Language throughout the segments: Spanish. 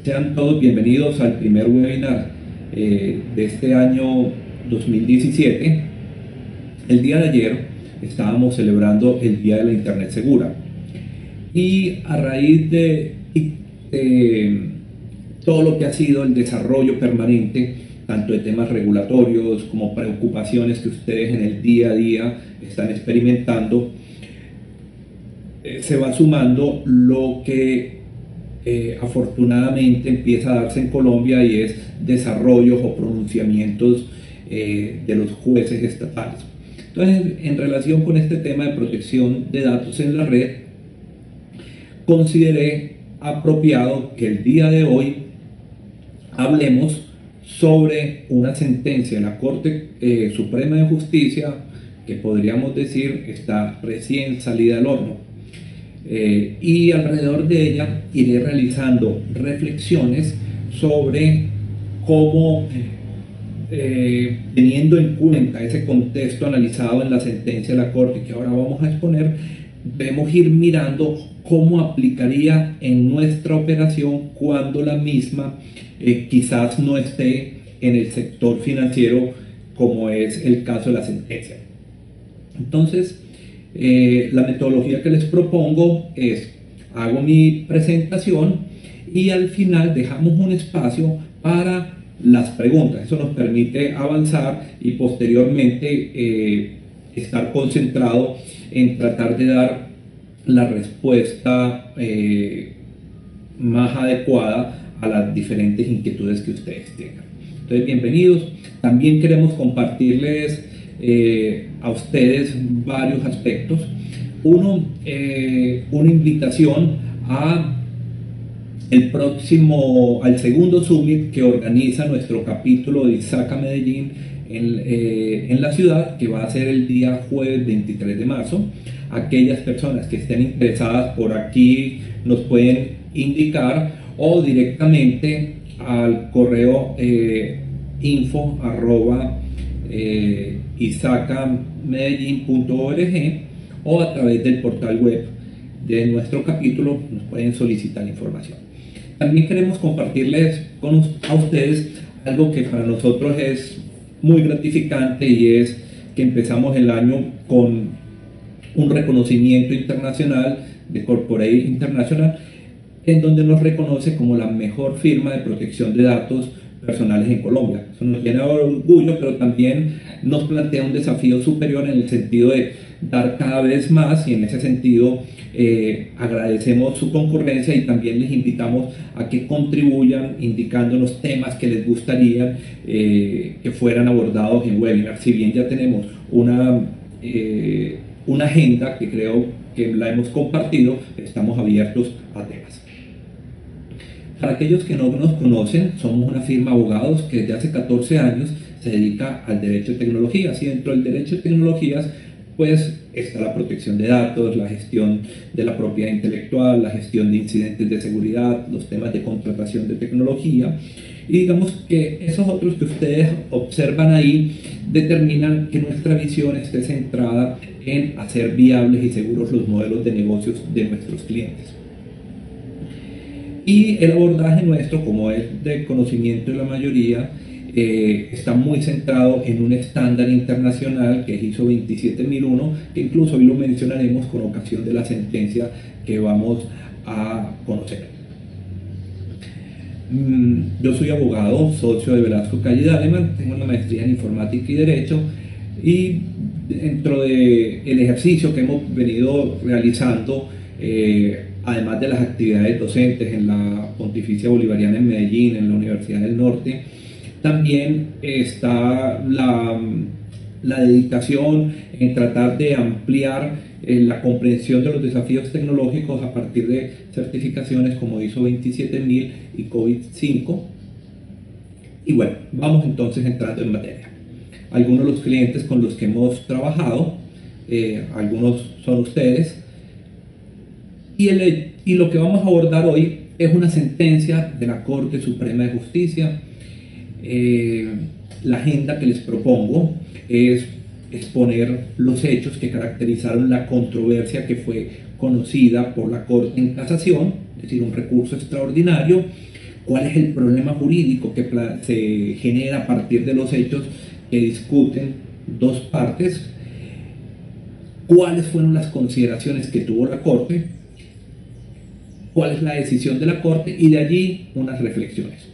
Sean todos bienvenidos al primer webinar de este año 2017. El día de ayer estábamos celebrando el Día de la Internet Segura y a raíz de todo lo que ha sido el desarrollo permanente, tanto de temas regulatorios como preocupaciones que ustedes en el día a día están experimentando, se va sumando lo que afortunadamente empieza a darse en Colombia, y es desarrollos o pronunciamientos de los jueces estatales. Entonces, en relación con este tema de protección de datos en la red, consideré apropiado que el día de hoy hablemos sobre una sentencia de la Corte Suprema de Justicia que podríamos decir está recién salida del horno. Y alrededor de ella iré realizando reflexiones sobre cómo, teniendo en cuenta ese contexto analizado en la sentencia de la Corte que ahora vamos a exponer, debemos ir mirando cómo aplicaría en nuestra operación cuando la misma quizás no esté en el sector financiero, como es el caso de la sentencia. Entonces, la metodología que les propongo es: hago mi presentación y al final dejamos un espacio para las preguntas. Eso nos permite avanzar y posteriormente estar concentrado en tratar de dar la respuesta más adecuada a las diferentes inquietudes que ustedes tengan. Entonces, bienvenidos. También queremos compartirles a ustedes varios aspectos. Uno, una invitación al segundo Summit que organiza nuestro capítulo de ISACA Medellín en la ciudad, que va a ser el día jueves 23 de marzo. Aquellas personas que estén interesadas por aquí nos pueden indicar, o directamente al correo info@isacamedellin.org, o a través del portal web de nuestro capítulo nos pueden solicitar información. También queremos compartirles a ustedes algo que para nosotros es muy gratificante, y es que empezamos el año con un reconocimiento internacional de Corporate International, en donde nos reconoce como la mejor firma de protección de datos personales en Colombia. Eso nos llena de orgullo, pero también nos plantea un desafío superior en el sentido de dar cada vez más, y en ese sentido agradecemos su concurrencia y también les invitamos a que contribuyan indicándonos temas que les gustaría que fueran abordados en webinar. Si bien ya tenemos una agenda que creo que la hemos compartido, estamos abiertos a temas. Para aquellos que no nos conocen, somos una firma de abogados que desde hace 14 años se dedica al derecho de tecnologías, y dentro del derecho de tecnologías pues está la protección de datos, la gestión de la propiedad intelectual, la gestión de incidentes de seguridad, los temas de contratación de tecnología. Y digamos que esos otros que ustedes observan ahí determinan que nuestra visión esté centrada en hacer viables y seguros los modelos de negocios de nuestros clientes. Y el abordaje nuestro, como es de conocimiento de la mayoría, está muy centrado en un estándar internacional que es ISO 27001, que incluso hoy lo mencionaremos con ocasión de la sentencia que vamos a conocer. Yo soy abogado, socio de Velasco Calle Daleman, tengo una maestría en informática y derecho, y dentro del ejercicio que hemos venido realizando, además de las actividades docentes en la Pontificia Bolivariana en Medellín, en la Universidad del Norte, también está la dedicación en tratar de ampliar la comprensión de los desafíos tecnológicos a partir de certificaciones como ISO 27000 y COVID-5. Y bueno, vamos entonces entrando en materia. Algunos de los clientes con los que hemos trabajado, algunos son ustedes, y lo que vamos a abordar hoy es una sentencia de la Corte Suprema de Justicia. La agenda que les propongo es exponer los hechos que caracterizaron la controversia que fue conocida por la Corte en casación, es decir, un recurso extraordinario, cuál es el problema jurídico que se genera a partir de los hechos que discuten dos partes, cuáles fueron las consideraciones que tuvo la Corte, cuál es la decisión de la Corte y de allí unas reflexiones.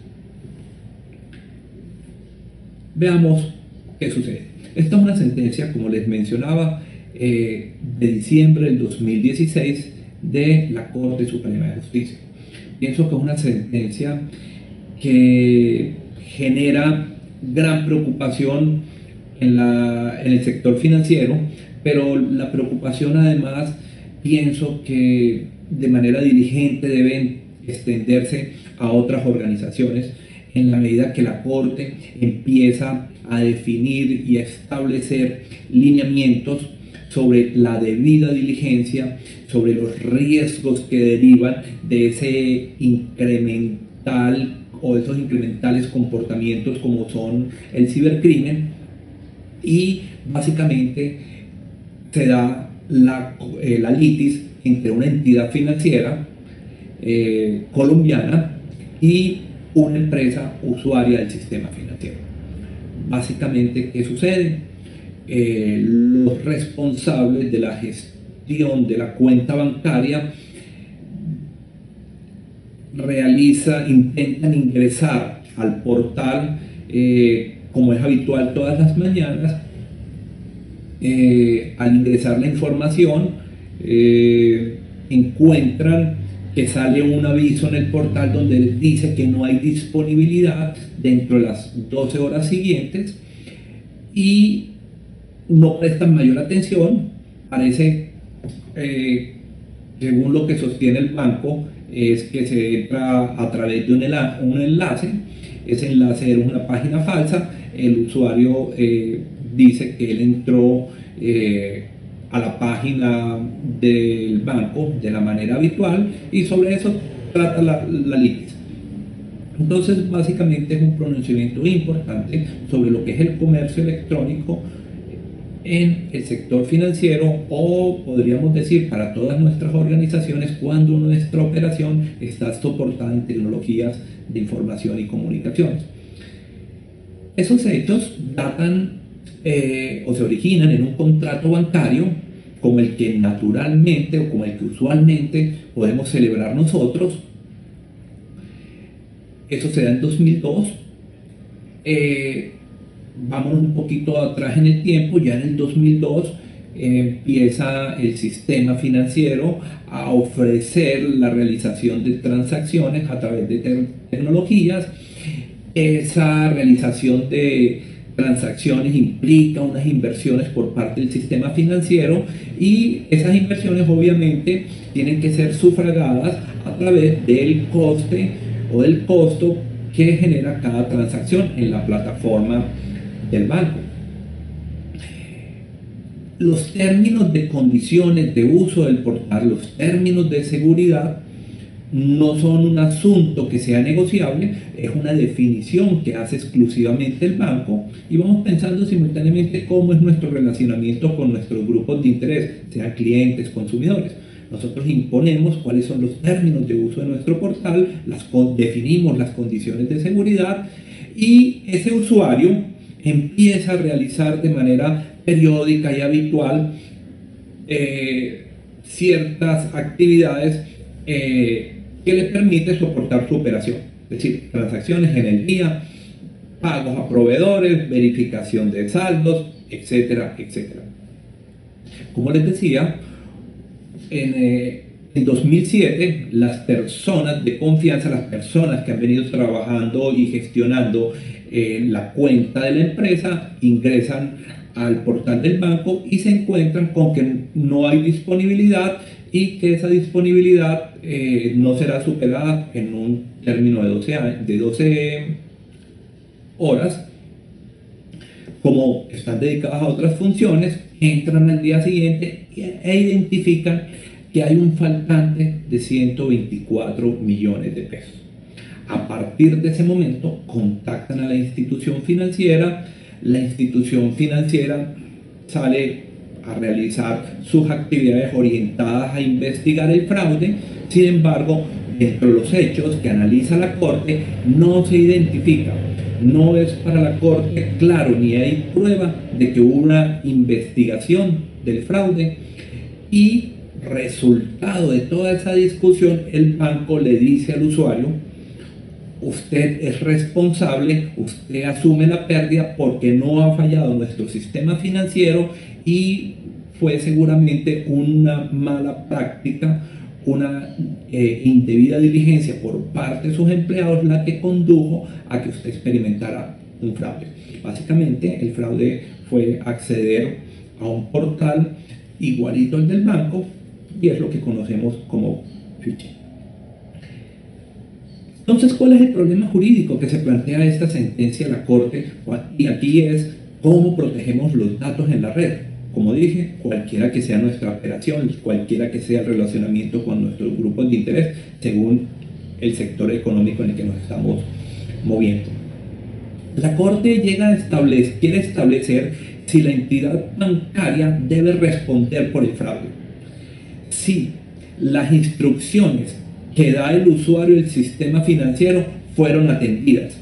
Veamos qué sucede. Esta es una sentencia, como les mencionaba, de diciembre del 2016 de la Corte Suprema de Justicia. Pienso que es una sentencia que genera gran preocupación en el sector financiero, pero la preocupación además pienso que de manera diligente deben extenderse a otras organizaciones en la medida que la Corte empieza a definir y a establecer lineamientos sobre la debida diligencia, sobre los riesgos que derivan de ese incremental o esos incrementales comportamientos como son el cibercrimen, y básicamente se da la litis entre una entidad financiera colombiana y una empresa usuaria del sistema financiero. Básicamente, ¿qué sucede? Los responsables de la gestión de la cuenta bancaria intentan ingresar al portal, como es habitual todas las mañanas. Al ingresar la información, encuentran que sale un aviso en el portal donde les dice que no hay disponibilidad dentro de las 12 horas siguientes y no prestan mayor atención. Parece, según lo que sostiene el banco, es que se entra a través de un enlace. Ese enlace era una página falsa. El usuario dice que él entró a la página del banco de la manera habitual y sobre eso trata la litis. Entonces, básicamente es un pronunciamiento importante sobre lo que es el comercio electrónico en el sector financiero, o podríamos decir para todas nuestras organizaciones cuando nuestra operación está soportada en tecnologías de información y comunicaciones. Esos hechos datan o se originan en un contrato bancario como el que naturalmente o como el que usualmente podemos celebrar nosotros. Eso se da en 2002. Vamos un poquito atrás en el tiempo. Ya en el 2002 empieza el sistema financiero a ofrecer la realización de transacciones a través de tecnologías. Esa realización de transacciones implica unas inversiones por parte del sistema financiero y esas inversiones obviamente tienen que ser sufragadas a través del coste o del costo que genera cada transacción en la plataforma del banco. Los términos de condiciones de uso del portal, los términos de seguridad, no son un asunto que sea negociable, es una definición que hace exclusivamente el banco, y vamos pensando simultáneamente cómo es nuestro relacionamiento con nuestros grupos de interés, sean clientes, consumidores. Nosotros imponemos cuáles son los términos de uso de nuestro portal, definimos las condiciones de seguridad y ese usuario empieza a realizar de manera periódica y habitual ciertas actividades que le permite soportar su operación, es decir, transacciones en el día, pagos a proveedores, verificación de saldos, etcétera, etcétera. Como les decía, en 2007 las personas de confianza, las personas que han venido trabajando y gestionando la cuenta de la empresa, ingresan al portal del banco y se encuentran con que no hay disponibilidad y que esa disponibilidad no será superada en un término de 12 horas. Como están dedicadas a otras funciones, entran al día siguiente e identifican que hay un faltante de 124 millones de pesos. A partir de ese momento contactan a la institución financiera sale a realizar sus actividades orientadas a investigar el fraude. Sin embargo, dentro de los hechos que analiza la Corte no se identifica, no es para la Corte claro ni hay prueba de que hubo una investigación del fraude y resultado de toda esa discusión el banco le dice al usuario: usted es responsable, usted asume la pérdida porque no ha fallado nuestro sistema financiero y fue seguramente una mala práctica, una indebida diligencia por parte de sus empleados la que condujo a que usted experimentara un fraude. Básicamente el fraude fue acceder a un portal igualito al del banco y es lo que conocemos como phishing. Entonces, ¿cuál es el problema jurídico que se plantea esta sentencia de la Corte? Y aquí es cómo protegemos los datos en la red. Como dije, cualquiera que sea nuestra operación, cualquiera que sea el relacionamiento con nuestros grupos de interés, según el sector económico en el que nos estamos moviendo. La Corte quiere establecer si la entidad bancaria debe responder por el fraude. Si las instrucciones que da el usuario del sistema financiero fueron atendidas.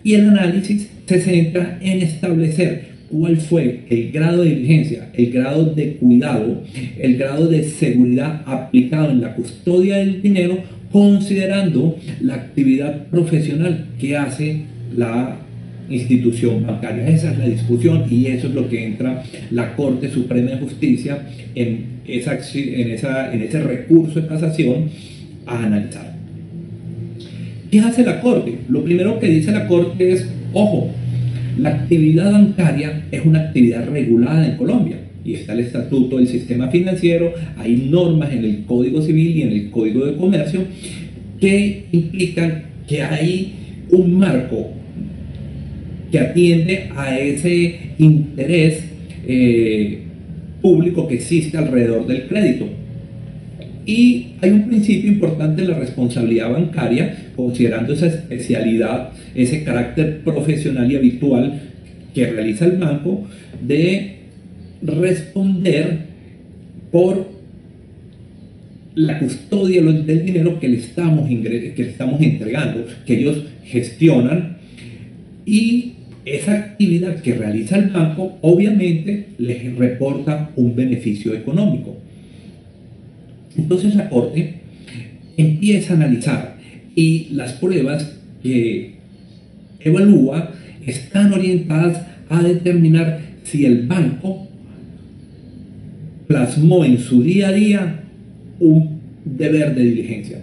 Y el análisis se centra en establecer cuál fue el grado de diligencia, el grado de cuidado, el grado de seguridad aplicado en la custodia del dinero, considerando la actividad profesional que hace la institución bancaria. Esa es la discusión y eso es lo que entra la Corte Suprema de Justicia en ese recurso de casación a analizar. ¿Qué hace la Corte? Lo primero que dice la Corte es: ojo, la actividad bancaria es una actividad regulada en Colombia y está el estatuto del sistema financiero, hay normas en el Código Civil y en el Código de Comercio que implican que hay un marco que atiende a ese interés público que existe alrededor del crédito. Y hay un principio importante en la responsabilidad bancaria, considerando esa especialidad, ese carácter profesional y habitual que realiza el banco, de responder por la custodia del dinero que le estamos entregando, que ellos gestionan, y esa actividad que realiza el banco obviamente les reporta un beneficio económico. Entonces la Corte empieza a analizar y las pruebas que evalúa están orientadas a determinar si el banco plasmó en su día a día un deber de diligencia.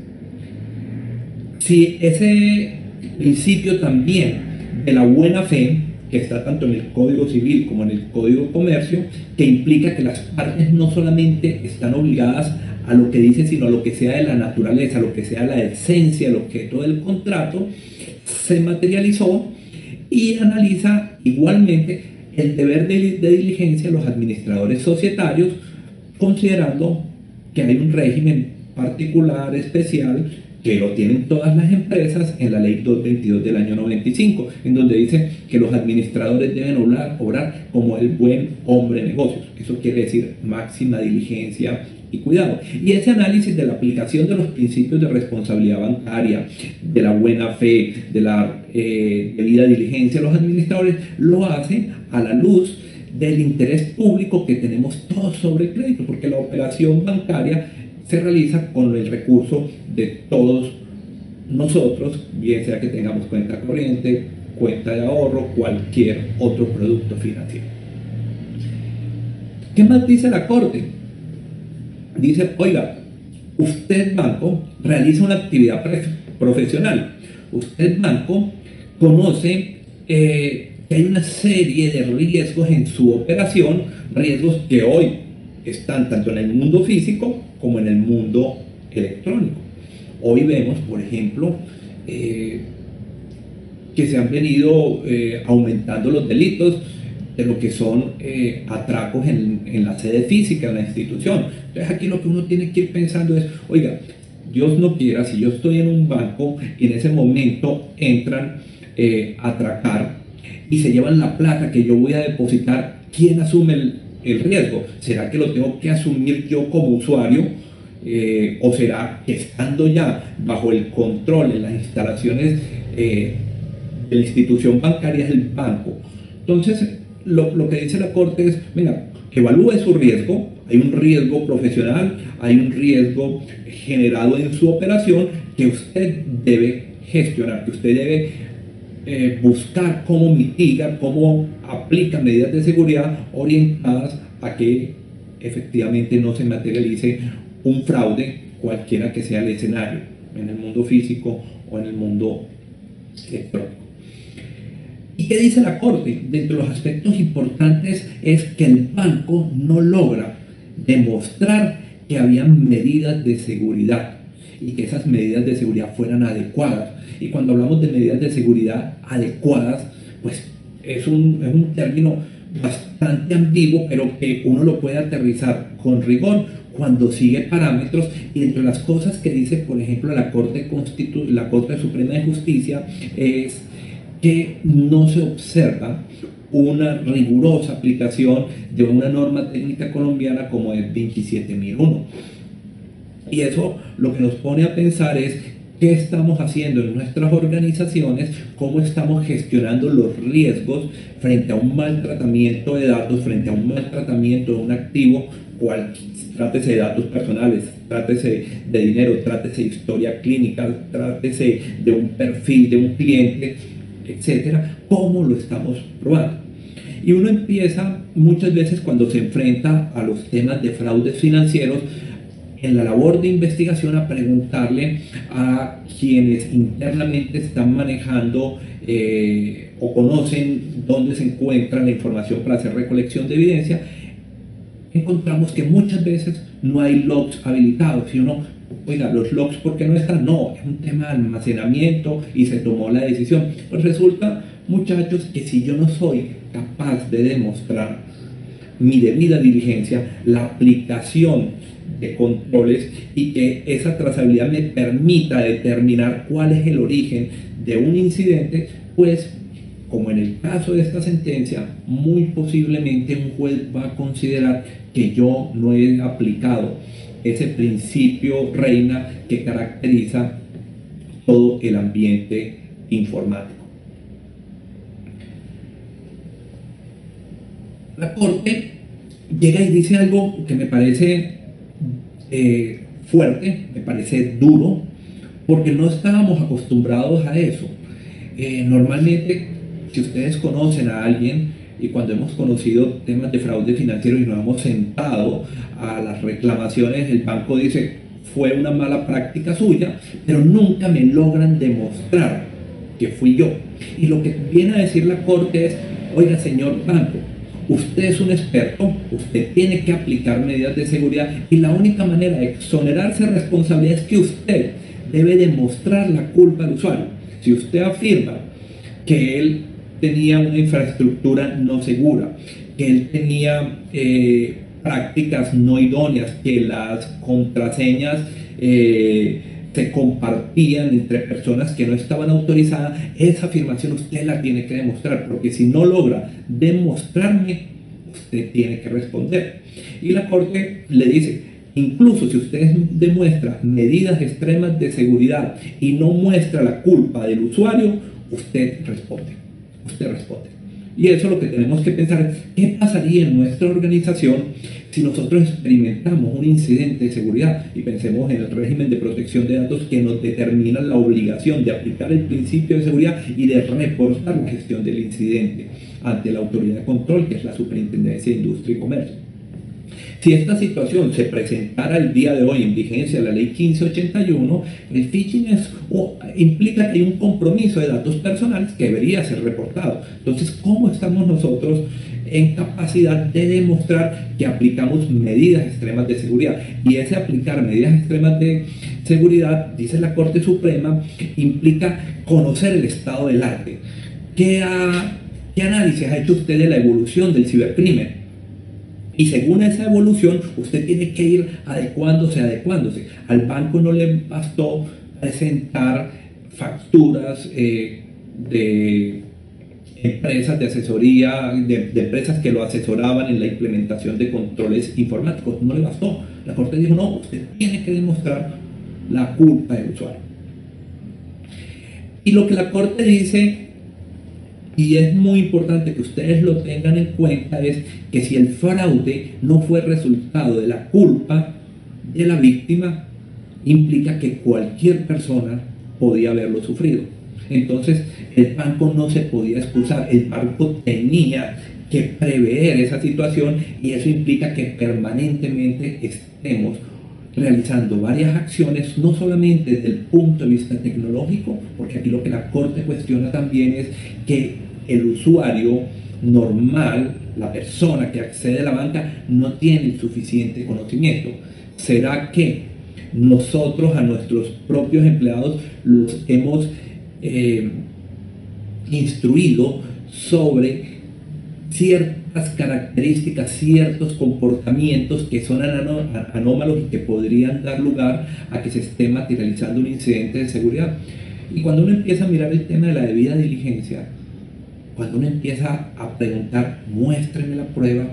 Si ese principio también de la buena fe, que está tanto en el Código Civil como en el Código de Comercio, que implica que las partes no solamente están obligadas a lo que dice, sino a lo que sea de la naturaleza, a lo que sea la esencia, el objeto del contrato, se materializó y analiza igualmente el deber de diligencia de los administradores societarios, considerando que hay un régimen particular, especial, que lo tienen todas las empresas en la ley 222 del año 95, en donde dice que los administradores deben obrar como el buen hombre de negocios. Eso quiere decir máxima diligencia y cuidado. Y ese análisis de la aplicación de los principios de responsabilidad bancaria, de la buena fe, de la debida diligencia de los administradores, lo hace a la luz del interés público que tenemos todos sobre el crédito, porque la operación bancaria se realiza con el recurso de todos nosotros, bien sea que tengamos cuenta corriente, cuenta de ahorro, cualquier otro producto financiero. ¿Qué más dice la Corte? Dice: oiga, usted banco realiza una actividad profesional, usted banco conoce que hay una serie de riesgos en su operación, riesgos que hoy están tanto en el mundo físico como en el mundo electrónico. Hoy vemos, por ejemplo, que se han venido aumentando los delitos de lo que son atracos en la sede física de la institución. Entonces aquí lo que uno tiene que ir pensando es: oiga, Dios no quiera, si yo estoy en un banco y en ese momento entran a atracar y se llevan la plata que yo voy a depositar, ¿quién asume el riesgo? ¿Será que lo tengo que asumir yo como usuario ¿O será que estando ya bajo el control en las instalaciones de la institución bancaria es el banco? Entonces, lo que dice la Corte es, mira, evalúe su riesgo, hay un riesgo profesional, hay un riesgo generado en su operación que usted debe gestionar, que usted debe buscar cómo mitiga, cómo aplica medidas de seguridad orientadas a que efectivamente no se materialice un fraude, cualquiera que sea el escenario, en el mundo físico o en el mundo electrónico. ¿Y qué dice la Corte? Dentro de los aspectos importantes es que el banco no logra demostrar que habían medidas de seguridad y que esas medidas de seguridad fueran adecuadas. Y cuando hablamos de medidas de seguridad adecuadas, pues es un término bastante ambiguo, pero que uno lo puede aterrizar con rigor cuando sigue parámetros. Y entre las cosas que dice, por ejemplo, la Corte Suprema de Justicia es que no se observa una rigurosa aplicación de una norma técnica colombiana como el 27001. Y eso lo que nos pone a pensar es qué estamos haciendo en nuestras organizaciones, cómo estamos gestionando los riesgos frente a un mal tratamiento de datos, frente a un mal tratamiento de un activo, trátese de datos personales, trátese de dinero, trátese de historia clínica, trátese de un perfil de un cliente, etcétera, cómo lo estamos probando. Y uno empieza muchas veces cuando se enfrenta a los temas de fraudes financieros en la labor de investigación a preguntarle a quienes internamente están manejando o conocen dónde se encuentra la información para hacer recolección de evidencia. Encontramos que muchas veces no hay logs habilitados y uno, oiga, los logs ¿por qué no están? No, es un tema de almacenamiento y se tomó la decisión. Pues resulta, muchachos, que si yo no soy capaz de demostrar mi debida diligencia, la aplicación de controles y que esa trazabilidad me permita determinar cuál es el origen de un incidente, pues como en el caso de esta sentencia, muy posiblemente un juez va a considerar que yo no he aplicado ese principio reina que caracteriza todo el ambiente informático. La Corte llega y dice algo que me parece fuerte, me parece duro, porque no estábamos acostumbrados a eso. Normalmente, si ustedes conocen a alguien, y cuando hemos conocido temas de fraude financiero y nos hemos sentado a las reclamaciones, el banco dice, fue una mala práctica suya, pero nunca me logran demostrar que fui yo. Y lo que viene a decir la Corte es, oiga, señor banco, usted es un experto, usted tiene que aplicar medidas de seguridad y la única manera de exonerarse de responsabilidad es que usted debe demostrar la culpa al usuario. Si usted afirma que él tenía una infraestructura no segura, que él tenía prácticas no idóneas, que las contraseñas se compartían entre personas que no estaban autorizadas, esa afirmación usted la tiene que demostrar, porque si no logra demostrarme, usted tiene que responder. Y la Corte le dice, incluso si usted demuestra medidas extremas de seguridad y no muestra la culpa del usuario, usted responde. Usted responde. Y eso es lo que tenemos que pensar. ¿Qué pasaría en nuestra organización si nosotros experimentamos un incidente de seguridad? Y pensemos en el régimen de protección de datos que nos determina la obligación de aplicar el principio de seguridad y de reportar la gestión del incidente ante la autoridad de control, que es la Superintendencia de Industria y Comercio. Si esta situación se presentara el día de hoy en vigencia de la Ley 1581, el phishing implica que hay un compromiso de datos personales que debería ser reportado. Entonces, ¿cómo estamos nosotros en capacidad de demostrar que aplicamos medidas extremas de seguridad? Y ese aplicar medidas extremas de seguridad, dice la Corte Suprema, implica conocer el estado del arte. ¿Qué análisis ha hecho usted de la evolución del cibercrimen? Y según esa evolución, usted tiene que ir adecuándose. Al banco no le bastó presentar facturas de empresas de asesoría, de empresas que lo asesoraban en la implementación de controles informáticos. No le bastó. La Corte dijo, no, usted tiene que demostrar la culpa del usuario. Y lo que la Corte dice, y es muy importante que ustedes lo tengan en cuenta, es que si el fraude no fue resultado de la culpa de la víctima, implica que cualquier persona podía haberlo sufrido. Entonces, el banco no se podía excusar, el banco tenía que prever esa situación, y eso implica que permanentemente estemos realizando varias acciones, no solamente desde el punto de vista tecnológico, porque aquí lo que la Corte cuestiona también es que el usuario normal, la persona que accede a la banca, no tiene el suficiente conocimiento. ¿Será que nosotros a nuestros propios empleados los hemos instruido sobre ciertas características, ciertos comportamientos que son anómalos y que podrían dar lugar a que se esté materializando un incidente de seguridad? Y cuando uno empieza a mirar el tema de la debida diligencia, cuando uno empieza a preguntar, muéstreme la prueba,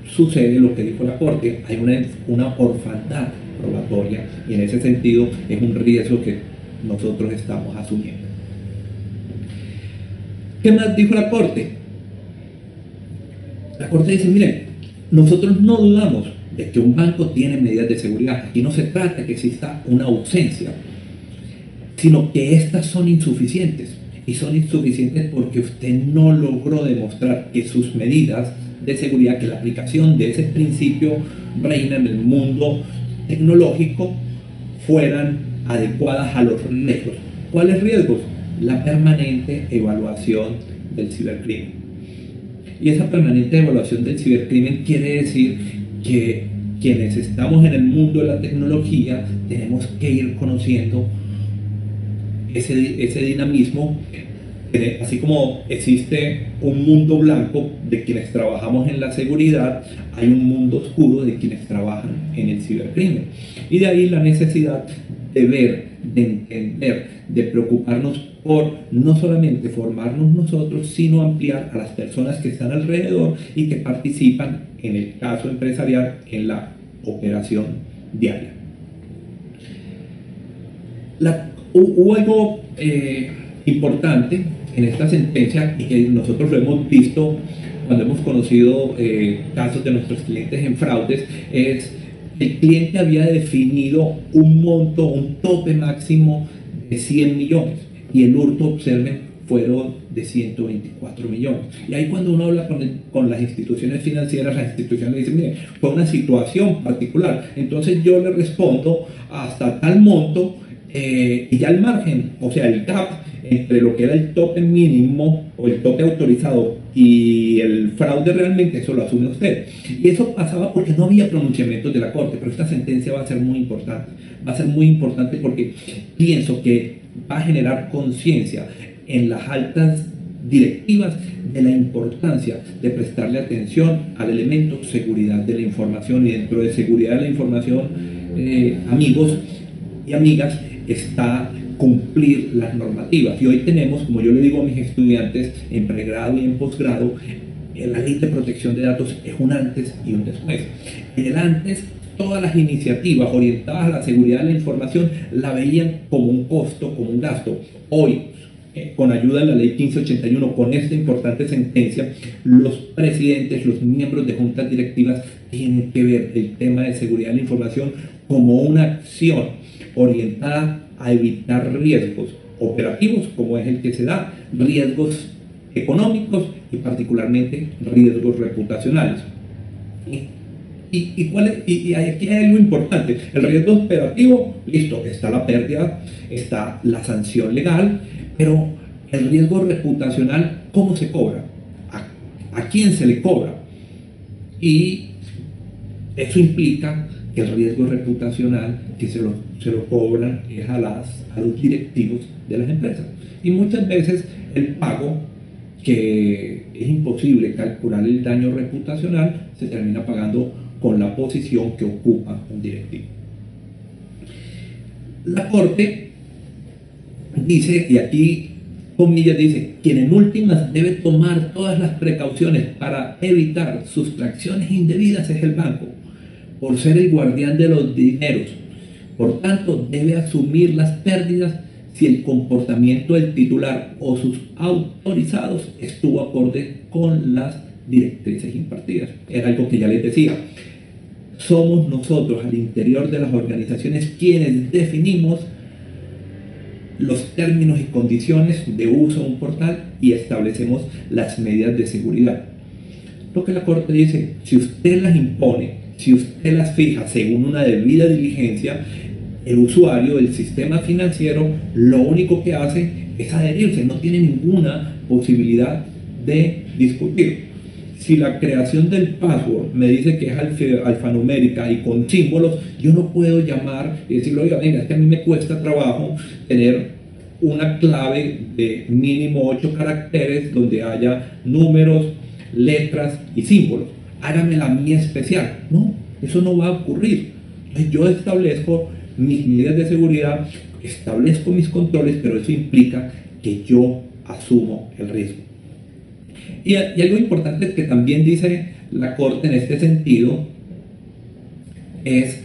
sucede lo que dijo la Corte, hay una orfandad probatoria, y en ese sentido es un riesgo que nosotros estamos asumiendo. ¿Qué más dijo la Corte? La Corte dice, miren, nosotros no dudamos de que un banco tiene medidas de seguridad. Aquí no se trata de que exista una ausencia, sino que estas son insuficientes. Y son insuficientes porque usted no logró demostrar que sus medidas de seguridad, que la aplicación de ese principio reina en el mundo tecnológico, fueran adecuadas a los riesgos. ¿Cuáles riesgos? La permanente evaluación del cibercrimen. Y esa permanente evaluación del cibercrimen quiere decir que quienes estamos en el mundo de la tecnología tenemos que ir conociendo ese dinamismo. Así como existe un mundo blanco de quienes trabajamos en la seguridad, hay un mundo oscuro de quienes trabajan en el cibercrimen. Y de ahí la necesidad de ver, de entender, de preocuparnos por no solamente formarnos nosotros, sino ampliar a las personas que están alrededor y que participan, en el caso empresarial, en la operación diaria. Hubo algo importante en esta sentencia, y que nosotros lo hemos visto cuando hemos conocido casos de nuestros clientes en fraudes, es el cliente había definido un monto, un tope máximo de 100 millones, y el hurto, observen, fueron de 124 millones. Y ahí cuando uno habla con las instituciones financieras, las instituciones le dicen, mire, fue una situación particular, entonces yo le respondo hasta tal monto, y ya el margen, o sea, el gap entre lo que era el tope mínimo o el tope autorizado y el fraude, realmente eso lo asume usted. Y eso pasaba porque no había pronunciamientos de la Corte, pero esta sentencia va a ser muy importante. Va a ser muy importante porque pienso que va a generar conciencia en las altas directivas de la importancia de prestarle atención al elemento seguridad de la información, y dentro de seguridad de la información, amigos y amigas, está cumplir las normativas. Y hoy tenemos, como yo le digo a mis estudiantes en pregrado y en posgrado, la ley de protección de datos es un antes y un después. En el antes, todas las iniciativas orientadas a la seguridad de la información la veían como un costo, como un gasto. Hoy, con ayuda de la ley 1581, con esta importante sentencia, los presidentes, los miembros de juntas directivas tienen que ver el tema de seguridad de la información como una acción orientada a evitar riesgos operativos, como es el que se da, riesgos económicos y particularmente riesgos reputacionales. Y aquí hay algo importante. El riesgo operativo, listo, está la pérdida, está la sanción legal, pero el riesgo reputacional, ¿cómo se cobra? ¿A quién se le cobra? Y eso implica que el riesgo reputacional que se lo cobran es a los directivos de las empresas. Y muchas veces el pago, que es imposible calcular el daño reputacional, se termina pagando con la posición que ocupa un directivo. La Corte dice, y aquí comillas, dice, quien en últimas debe tomar todas las precauciones para evitar sustracciones indebidas es el banco, por ser el guardián de los dineros. Por tanto, debe asumir las pérdidas si el comportamiento del titular o sus autorizados estuvo acorde con las directrices impartidas. Era algo que ya les decía. Somos nosotros al interior de las organizaciones quienes definimos los términos y condiciones de uso de un portal y establecemos las medidas de seguridad. Lo que la Corte dice, si usted las impone, si usted las fija según una debida diligencia, el usuario del sistema financiero lo único que hace es adherirse, no tiene ninguna posibilidad de discutir. Si la creación del password me dice que es alfanumérica y con símbolos, yo no puedo llamar y decirle, oiga, venga, es que a mí me cuesta trabajo tener una clave de mínimo 8 caracteres donde haya números, letras y símbolos. Hágame la mía especial. No, eso no va a ocurrir. Entonces, yo establezco mis medidas de seguridad, establezco mis controles, pero eso implica que yo asumo el riesgo. Y algo importante que también dice la Corte en este sentido es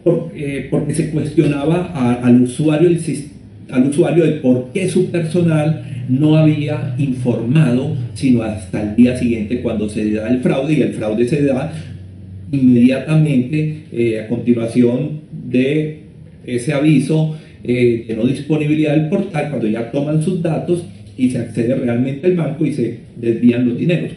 porque se cuestionaba al usuario de por qué su personal no había informado sino hasta el día siguiente cuando se da el fraude, y el fraude se da inmediatamente a continuación de ese aviso de no disponibilidad del portal, cuando ya toman sus datos y se accede realmente al banco y se desvían los dineros.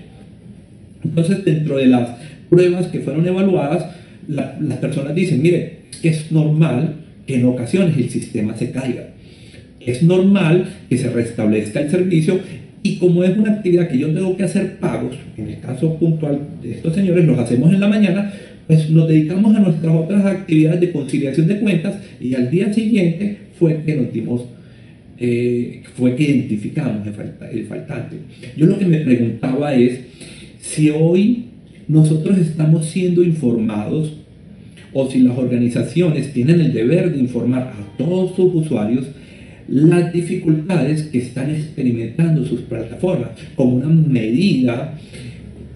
Entonces, dentro de las pruebas que fueron evaluadas, las personas dicen, mire, que es normal que en ocasiones el sistema se caiga. Es normal que se restablezca el servicio, y como es una actividad que yo tengo que hacer pagos, en el caso puntual de estos señores los hacemos en la mañana, pues nos dedicamos a nuestras otras actividades de conciliación de cuentas, y al día siguiente fue que identificamos el faltante. Yo lo que me preguntaba es si hoy nosotros estamos siendo informados, o si las organizaciones tienen el deber de informar a todos sus usuarios las dificultades que están experimentando sus plataformas, como una medida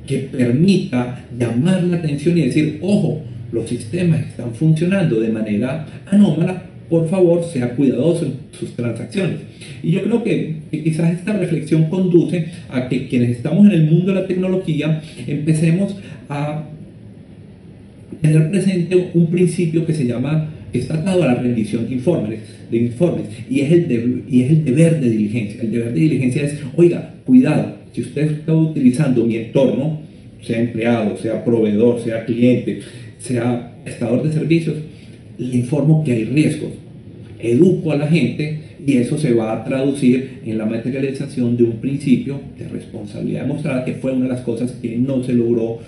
que permita llamar la atención y decir, ojo, los sistemas están funcionando de manera anómala, por favor, sea cuidadoso en sus transacciones. Y yo creo que quizás esta reflexión conduce a que quienes estamos en el mundo de la tecnología empecemos a tener presente un principio que está atado a la rendición de informes, y es el deber de diligencia. El deber de diligencia es, oiga, cuidado, si usted está utilizando mi entorno, sea empleado, sea proveedor, sea cliente, sea prestador de servicios, le informo que hay riesgos, educo a la gente, y eso se va a traducir en la materialización de un principio de responsabilidad demostrada, que fue una de las cosas que no se logró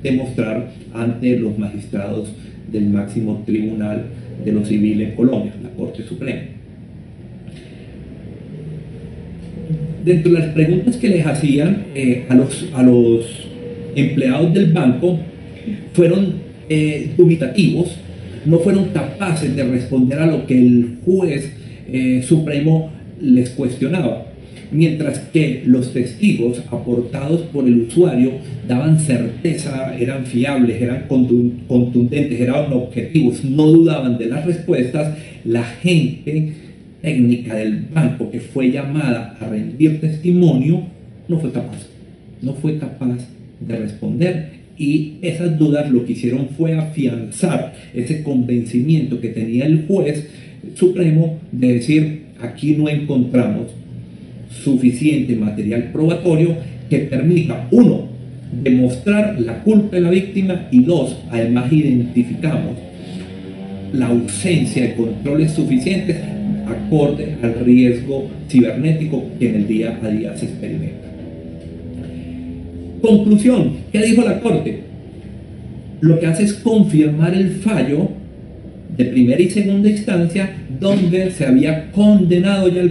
demostrar ante los magistrados del máximo tribunal de lo civil en Colombia, la Corte Suprema. Dentro de las preguntas que les hacían a los empleados del banco, fueron dubitativos, no fueron capaces de responder a lo que el juez supremo les cuestionaba, mientras que los testigos aportados por el usuario daban certeza, eran fiables, eran contundentes, eran objetivos, no dudaban de las respuestas. La gente técnica del banco que fue llamada a rendir testimonio no fue capaz de responder, y esas dudas lo que hicieron fue afianzar ese convencimiento que tenía el juez supremo de decir, aquí no encontramos suficiente material probatorio que permita, uno, demostrar la culpa de la víctima, y dos, además identificamos la ausencia de controles suficientes acorde al riesgo cibernético que en el día a día se experimenta. Conclusión, ¿qué dijo la Corte? Lo que hace es confirmar el fallo de primera y segunda instancia, donde se había condenado ya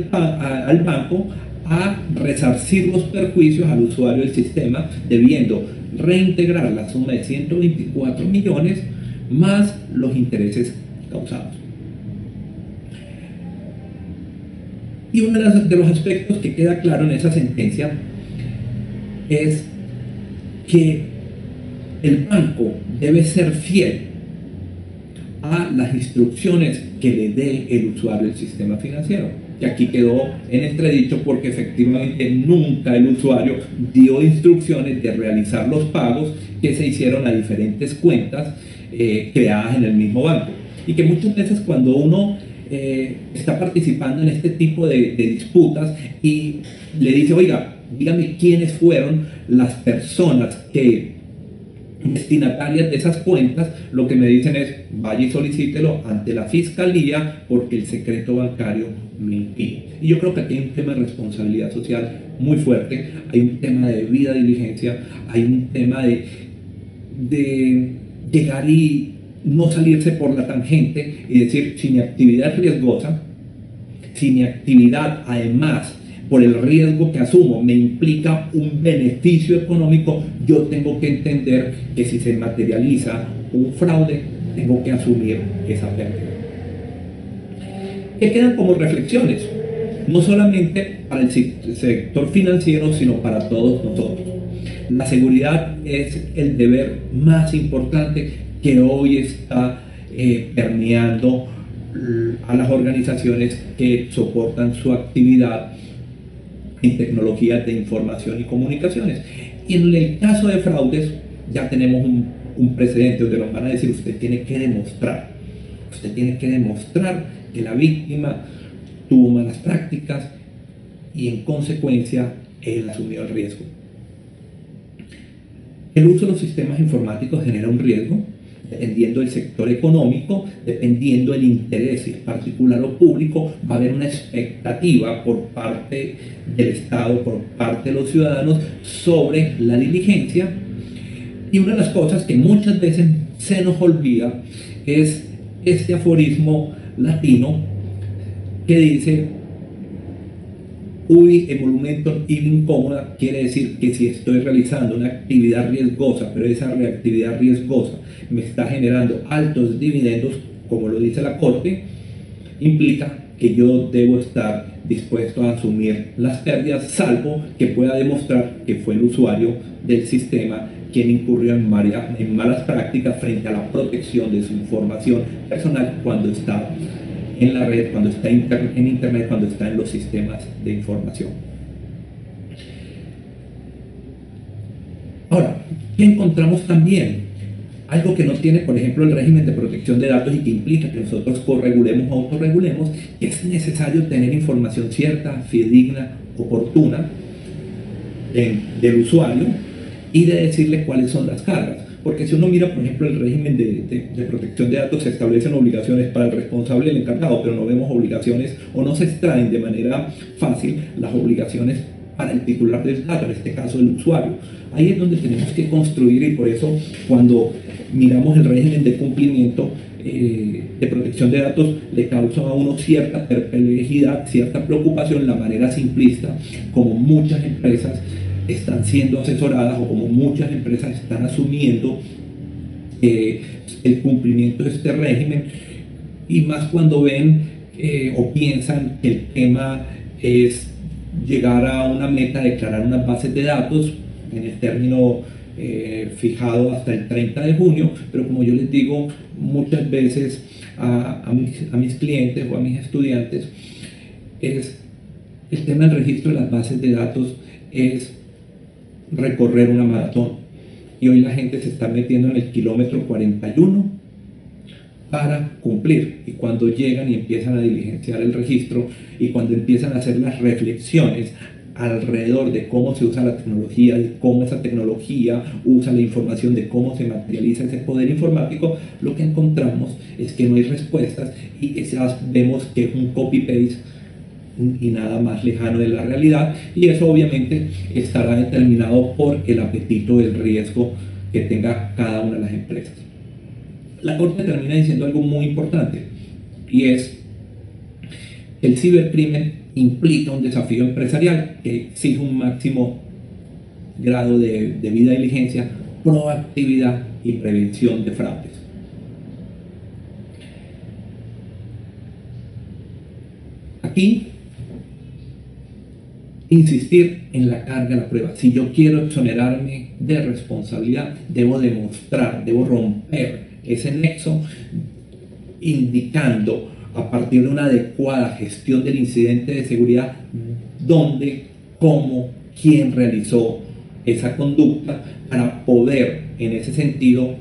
al banco a resarcir los perjuicios al usuario del sistema, debiendo reintegrar la suma de 124 millones más los intereses causados. Y uno de los aspectos que queda claro en esa sentencia es que el banco debe ser fiel a las instrucciones que le dé el usuario del sistema financiero. Y aquí quedó en entredicho porque efectivamente nunca el usuario dio instrucciones de realizar los pagos que se hicieron a diferentes cuentas creadas en el mismo banco. Y que muchas veces cuando uno está participando en este tipo de disputas y le dice, oiga, dígame quiénes fueron las personas que destinatarias de esas cuentas, lo que me dicen es vaya y solicítelo ante la fiscalía porque el secreto bancario lo impide. Y yo creo que aquí hay un tema de responsabilidad social muy fuerte, hay un tema de debida diligencia, hay un tema de llegar y no salirse por la tangente y decir si mi actividad es riesgosa, si mi actividad además por el riesgo que asumo me implica un beneficio económico, yo tengo que entender que si se materializa un fraude, tengo que asumir esa pérdida. ¿Qué quedan como reflexiones? No solamente para el sector financiero, sino para todos nosotros. La seguridad es el deber más importante que hoy está permeando a las organizaciones que soportan su actividad en tecnologías de información y comunicaciones. Y en el caso de fraudes, ya tenemos un precedente donde nos van a decir, usted tiene que demostrar que la víctima tuvo malas prácticas y en consecuencia él asumió el riesgo. El uso de los sistemas informáticos genera un riesgo, dependiendo del sector económico, dependiendo del interés, si es particular o público, va a haber una expectativa por parte del Estado, por parte de los ciudadanos, sobre la diligencia. Y una de las cosas que muchas veces se nos olvida es este aforismo latino que dice ubi emolumentum ibi incommoda, quiere decir que si estoy realizando una actividad riesgosa, pero esa actividad riesgosa me está generando altos dividendos, como lo dice la Corte, implica que yo debo estar dispuesto a asumir las pérdidas, salvo que pueda demostrar que fue el usuario del sistema quien incurrió en malas prácticas frente a la protección de su información personal cuando está en la red, cuando está en internet, cuando está en los sistemas de información. Ahora, ¿qué encontramos también? Algo que no tiene, por ejemplo, el régimen de protección de datos y que implica que nosotros corregulemos o autorregulemos, es necesario tener información cierta, fidedigna, oportuna del usuario y de decirle cuáles son las cargas. Porque si uno mira, por ejemplo, el régimen de protección de datos, se establecen obligaciones para el responsable y el encargado, pero no vemos obligaciones o no se extraen de manera fácil las obligaciones para el titular del dato, en este caso el usuario. Ahí es donde tenemos que construir y por eso cuando miramos el régimen de cumplimiento de protección de datos le causa a uno cierta perplejidad, cierta preocupación la manera simplista como muchas empresas están siendo asesoradas o como muchas empresas están asumiendo el cumplimiento de este régimen y más cuando ven o piensan que el tema es llegar a una meta, declarar unas bases de datos en el término fijado hasta el 30 de junio, pero como yo les digo muchas veces a mis clientes o a mis estudiantes, es el tema del registro de las bases de datos es recorrer una maratón y hoy la gente se está metiendo en el kilómetro 41 para cumplir y cuando llegan y empiezan a diligenciar el registro y cuando empiezan a hacer las reflexiones alrededor de cómo se usa la tecnología, de cómo esa tecnología usa la información, de cómo se materializa ese poder informático, lo que encontramos es que no hay respuestas y que vemos que es un copy-paste y nada más lejano de la realidad y eso obviamente estará determinado por el apetito del riesgo que tenga cada una de las empresas. La Corte termina diciendo algo muy importante y es que el cibercrimen implica un desafío empresarial que exige un máximo grado de debida diligencia, proactividad y prevención de fraudes. Aquí insistir en la carga de la prueba. Si yo quiero exonerarme de responsabilidad, debo demostrar, debo romper ese nexo indicando a partir de una adecuada gestión del incidente de seguridad dónde, cómo, quién realizó esa conducta para poder en ese sentido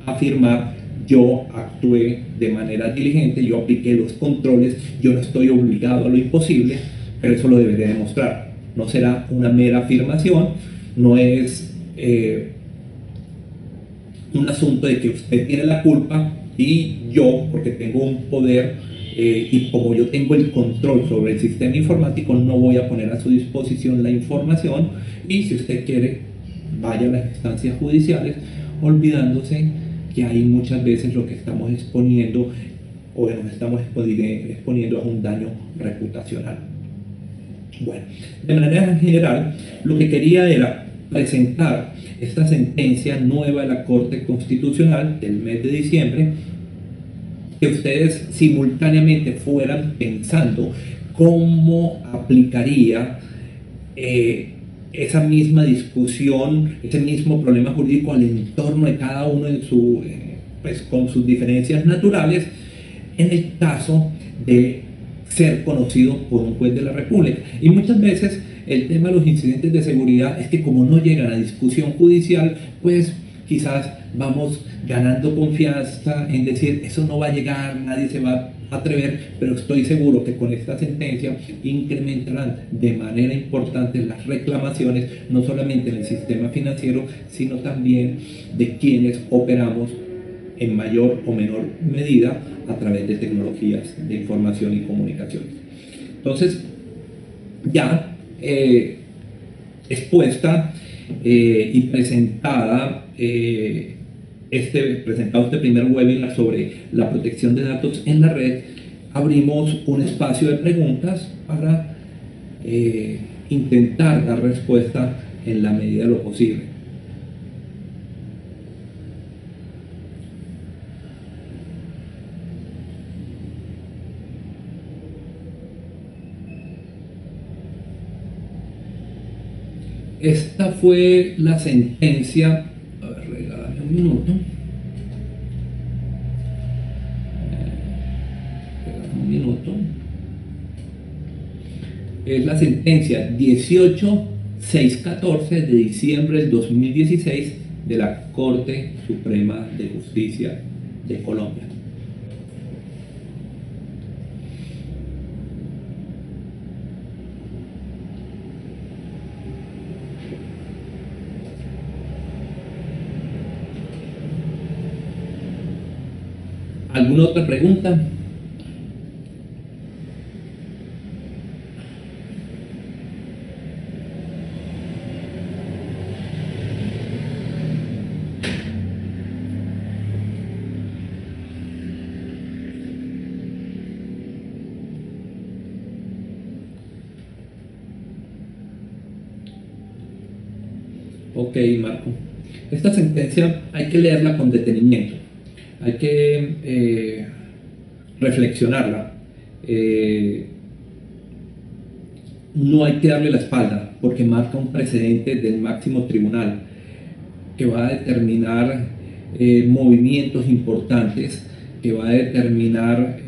afirmar: yo actué de manera diligente, yo apliqué los controles, yo no estoy obligado a lo imposible, pero eso lo deberé demostrar. No será una mera afirmación, no es un asunto de que usted tiene la culpa y yo, porque tengo un poder y como yo tengo el control sobre el sistema informático, no voy a poner a su disposición la información, y si usted quiere, vaya a las instancias judiciales, olvidándose que ahí muchas veces lo que estamos exponiendo o nos estamos exponiendo a un daño reputacional. Bueno, de manera general, lo que quería era presentar esta sentencia nueva de la Corte Constitucional del mes de diciembre, que ustedes simultáneamente fueran pensando cómo aplicaría esa misma discusión, ese mismo problema jurídico al entorno de cada uno en su, pues, con sus diferencias naturales, en el caso de ser conocido por un juez de la República. Y muchas veces el tema de los incidentes de seguridad es que como no llegan a discusión judicial, pues quizás vamos ganando confianza en decir: eso no va a llegar, nadie se va a atrever, pero estoy seguro que con esta sentencia incrementarán de manera importante las reclamaciones, no solamente en el sistema financiero, sino también de quienes operamos en mayor o menor medida a través de tecnologías de información y comunicaciones. Entonces, ya expuesta y presentada presentado este primer webinar sobre la protección de datos en la red, abrimos un espacio de preguntas para intentar dar respuesta en la medida de lo posible. Esta fue la sentencia. A ver, regálame un minuto. Un minuto. Es la sentencia 18614 de diciembre del 2016 de la Corte Suprema de Justicia de Colombia. ¿Alguna otra pregunta? Ok, Marco. Esta sentencia hay que leerla con detenimiento, hay que reflexionarla. No hay que darle la espalda, porque marca un precedente del máximo tribunal que va a determinar movimientos importantes, que va a determinar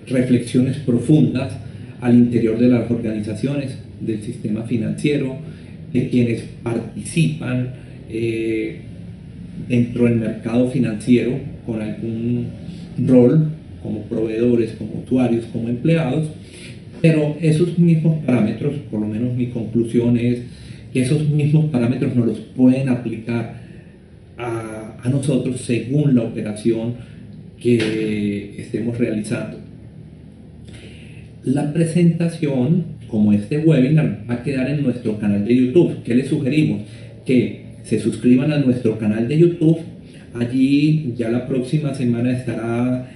reflexiones profundas al interior de las organizaciones, del sistema financiero, de quienes participan dentro del mercado financiero con algún rol, como proveedores, como usuarios, como empleados. Pero esos mismos parámetros, por lo menos mi conclusión es que esos mismos parámetros nos los pueden aplicar a nosotros según la operación que estemos realizando. La presentación, como este webinar, va a quedar en nuestro canal de YouTube. ¿Qué les sugerimos? Que se suscriban a nuestro canal de YouTube. Allí ya la próxima semana estará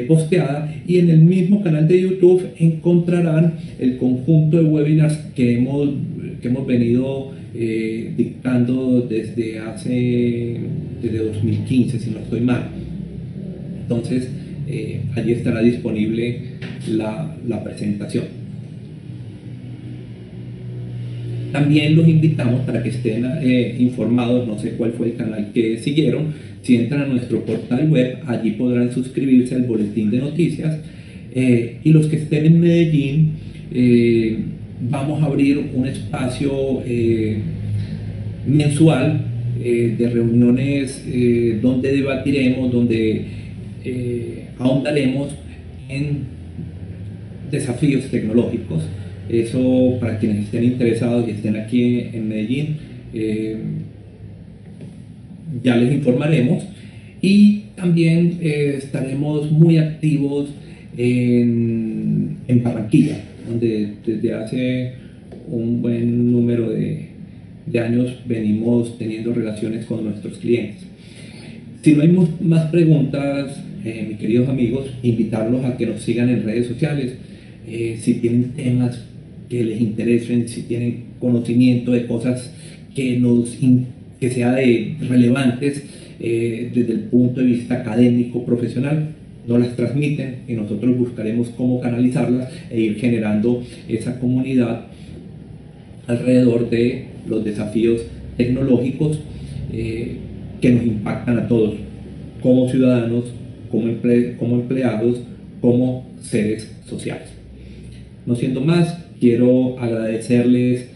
posteada, y en el mismo canal de YouTube encontrarán el conjunto de webinars que hemos venido dictando desde 2015, si no estoy mal. Entonces allí estará disponible la presentación. También los invitamos para que estén informados, no sé cuál fue el canal que siguieron. Si entran a nuestro portal web, allí podrán suscribirse al boletín de noticias. Y los que estén en Medellín, vamos a abrir un espacio mensual de reuniones donde debatiremos, donde ahondaremos en desafíos tecnológicos. Eso, para quienes estén interesados y estén aquí en Medellín, ya les informaremos. Y también estaremos muy activos en Barranquilla, donde desde hace un buen número de años venimos teniendo relaciones con nuestros clientes. Si no hay más preguntas, mis queridos amigos, invitarlos a que nos sigan en redes sociales. Si tienen temas que les interesen, si tienen conocimiento de cosas que sea de relevantes desde el punto de vista académico, profesional, nos las transmiten y nosotros buscaremos cómo canalizarlas e ir generando esa comunidad alrededor de los desafíos tecnológicos que nos impactan a todos, como ciudadanos, como empleados, como seres sociales. No siendo más, quiero agradecerles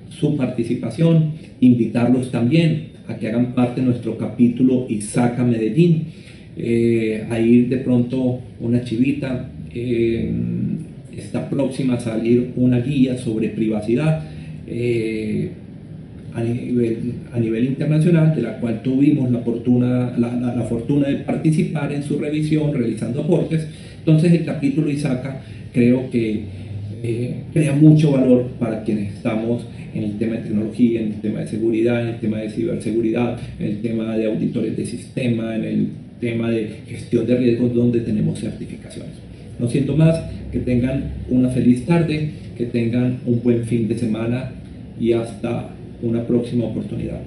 su participación, invitarlos también a que hagan parte de nuestro capítulo Isaca Medellín. Ahí de pronto una chivita, está próxima a salir una guía sobre privacidad a nivel internacional, de la cual tuvimos la fortuna de participar en su revisión, realizando aportes. Entonces el capítulo Isaca creo que crea mucho valor para quienes estamos en el tema de tecnología, en el tema de seguridad, en el tema de ciberseguridad, en el tema de auditores de sistema, en el tema de gestión de riesgos, donde tenemos certificaciones. No siento más, que tengan una feliz tarde, que tengan un buen fin de semana y hasta una próxima oportunidad.